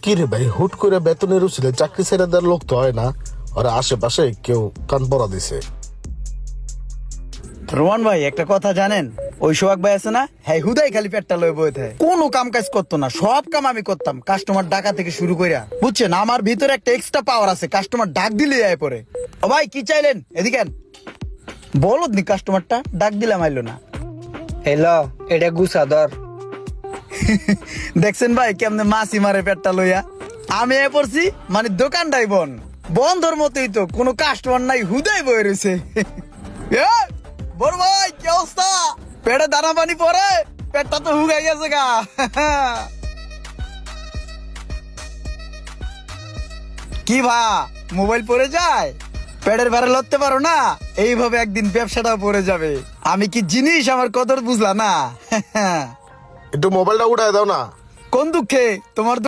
কি রে ভাই, হুট করে বেতনের উচিলে চাকরি ছেড়ে দেওয়ার লোক তো হয় না। ওরা আশেপাশে কেউ কান পড়া দিছে। রোমান ভাই একটা কথা জানেন, ওই সোহাগ ভাই আছে না, হ্যাঁ হুদাই খালি পেটটা লয়ে বয়ে থাকে, কোনো কাম কাজ করতো না, সব কাম আমি করতাম, কাস্টমার ডাকা থেকে শুরু কইরা, বুঝছেন? আমার ভিতরে একটা এক্সট্রা পাওয়ার আছে, কাস্টমার ডাক দিলে আয় পরে। ও ভাই কি চাইলেন, এদিকে আন। বলত নি কাস্টমারটা ডাক দিলাম আইলো না। হ্যালো, এটা গুছা ধর। দেখছেন ভাই কেমনে মাছি মারে পেটটা লইয়া, আমি এ পড়ছি মানে দোকানটাই বন্ধর মতোই তো, কোনো কাস্টমার নাই, হুদাই বয়ে রয়েছে। বড় ভাই কি অবস্থা, পেটে দানা পানি পরে, পেটটা তো হুগাই গেছে গা। কি ভা মোবাইল পড়ে যায়, পেটের ভারে লড়তে পারো না, এইভাবে একদিন ব্যবসাটাও পড়ে যাবে। আমি কি জিনিস আমার কদর বুঝলা না? একটু মোবাইলটা উঠায় দাও না। কোন দুঃখে তোমার